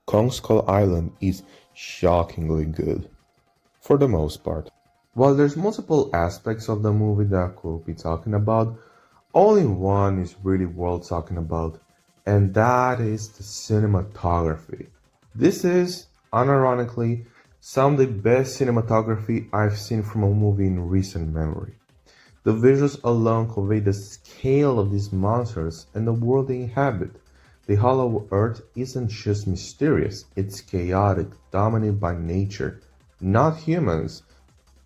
Kong Skull Island is shockingly good, for the most part. While there's multiple aspects of the movie that we'll be talking about, only one is really worth talking about, and that is the cinematography. This is, unironically, some of the best cinematography I've seen from a movie in recent memory. The visuals alone convey the scale of these monsters and the world they inhabit. The Hollow Earth isn't just mysterious, it's chaotic, dominated by nature, not humans.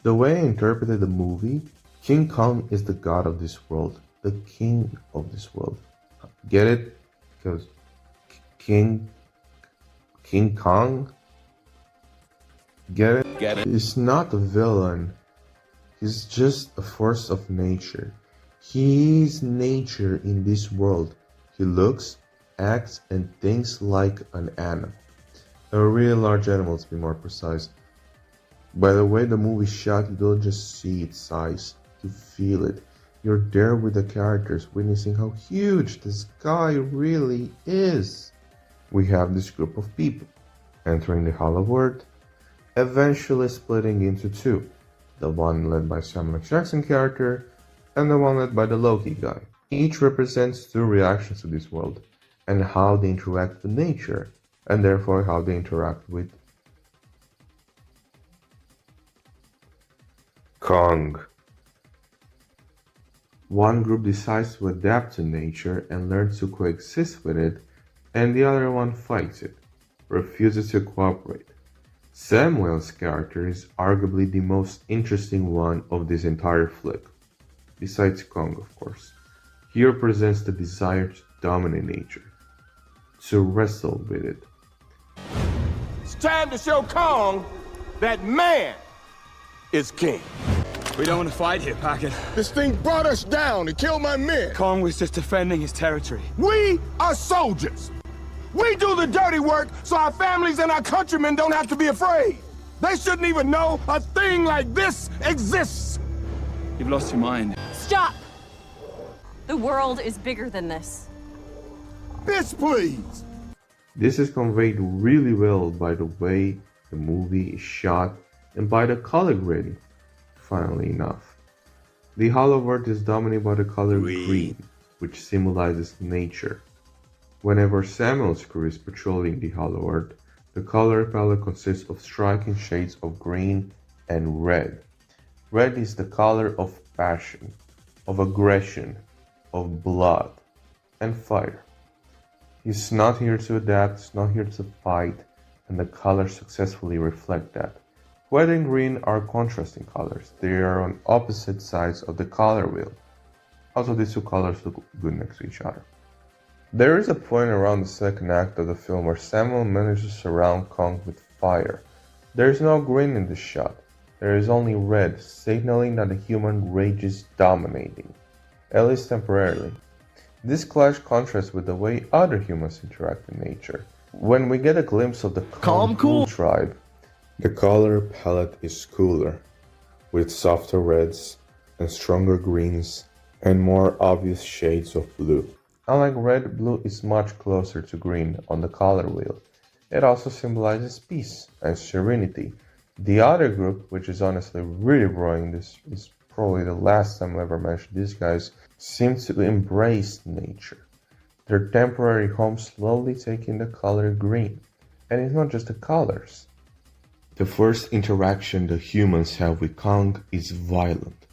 The way I interpreted the movie, King Kong is the god of this world, the king of this world. Get it? Because King Kong? Get it? Get it? He's not a villain. He's just a force of nature. He is nature in this world. He looks, acts, and thinks like an animal. A really large animal, to be more precise. By the way the movie is shot, you don't just see its size, you feel it. You're there with the characters, witnessing how huge this guy really is. We have this group of people entering the Hollow Earth, eventually splitting into two. The one led by Samuel L. Jackson character, and the one led by the Loki guy. Each represents two reactions to this world, and how they interact with nature, and therefore how they interact with Kong. One group decides to adapt to nature and learn to coexist with it, and the other one fights it, refuses to cooperate. Samuel's character is arguably the most interesting one of this entire flick, besides Kong of course. He represents the desire to dominate nature, to wrestle with it. It's time to show Kong that man is king. We don't want to fight here, Packard. This thing brought us down and killed my men. Kong was just defending his territory. We are soldiers. We do the dirty work so our families and our countrymen don't have to be afraid. They shouldn't even know a thing like this exists. You've lost your mind. Stop! The world is bigger than this. Bitch, please. This is conveyed really well by the way the movie is shot and by the color grading, funnily enough. The Hollow Earth is dominated by the color green, which symbolizes nature. Whenever Samuel's crew is patrolling the Hollow Earth, the color palette consists of striking shades of green and red. Red is the color of passion, of aggression, of blood, and fire. He's not here to adapt, he's not here to fight, and the colors successfully reflect that. Red and green are contrasting colors. They are on opposite sides of the color wheel. Also, these two colors look good next to each other. There is a point around the second act of the film where Samuel manages to surround Kong with fire. There is no green in this shot. There is only red, signaling that the human rage is dominating, at least temporarily. This clash contrasts with the way other humans interact in nature. When we get a glimpse of the Kong tribe, the color palette is cooler, with softer reds and stronger greens and more obvious shades of blue. Unlike red, blue is much closer to green on the color wheel. It also symbolizes peace and serenity. The other group, which is honestly really boring, this is probably the last time I'll ever mention these guys, seem to embrace nature. Their temporary home slowly taking the color green. And it's not just the colors. The first interaction the humans have with Kong is violent.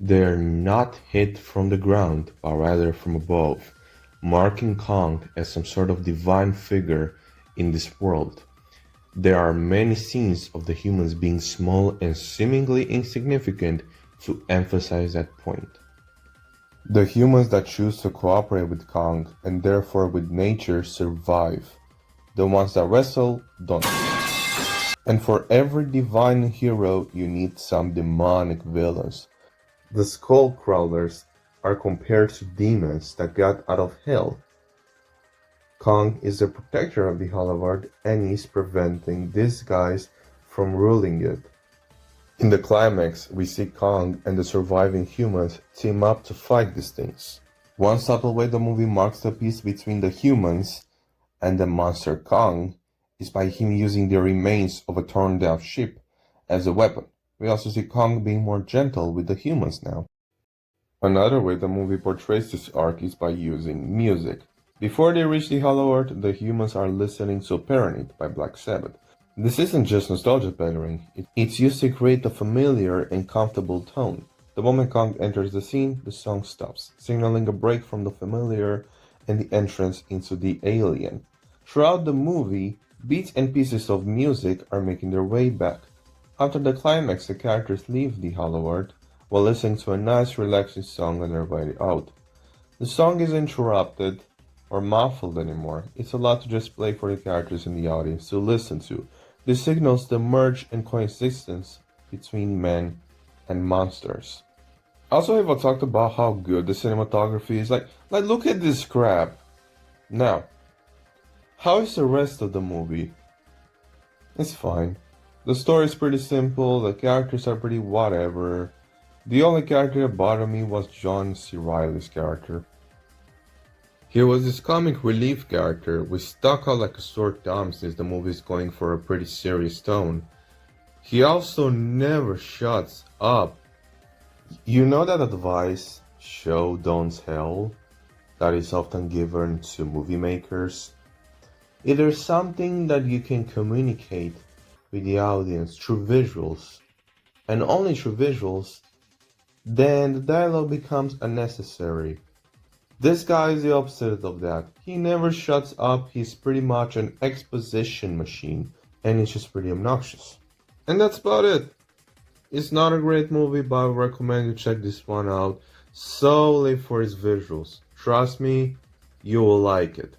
They are not hit from the ground, but rather from above, marking Kong as some sort of divine figure in this world. There are many scenes of the humans being small and seemingly insignificant to emphasize that point. The humans that choose to cooperate with Kong and therefore with nature survive. The ones that wrestle don't. And for every divine hero you need some demonic villains. The skull crawlers are compared to demons that got out of hell. Kong is the protector of the Hollow Earth and is preventing these guys from ruling it. In the climax, we see Kong and the surviving humans team up to fight these things. One subtle way the movie marks the peace between the humans and the monster Kong is by him using the remains of a torn down ship as a weapon. We also see Kong being more gentle with the humans now. Another way the movie portrays this arc is by using music. Before they reach the Hollow Earth, the humans are listening to Paranite by Black Sabbath. This isn't just nostalgia pandering, it's used to create a familiar and comfortable tone. The moment Kong enters the scene, the song stops, signaling a break from the familiar and the entrance into the alien. Throughout the movie, beats and pieces of music are making their way back. After the climax, the characters leave the Hollow Earth while listening to a nice relaxing song on their way out. The song isn't interrupted or muffled anymore. It's allowed to just play for the characters in the audience to listen to. This signals the merge and coexistence between men and monsters. Also, I've talked about how good the cinematography is. Like look at this crap. Now, how is the rest of the movie? It's fine. The story is pretty simple, the characters are pretty whatever. The only character that bothered me was John C. Reilly's character. He was this comic relief character, which stuck out like a sore thumb since the movie is going for a pretty serious tone. He also never shuts up. You know that advice, show don't tell, that is often given to movie makers? If there's something that you can communicate with the audience through visuals, and only through visuals, then the dialogue becomes unnecessary. This guy is the opposite of that. He never shuts up, he's pretty much an exposition machine, and he's just pretty obnoxious. And that's about it. It's not a great movie, but I would recommend you check this one out solely for its visuals. Trust me, you will like it.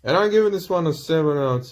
And I'm giving this one a 7 out of 10.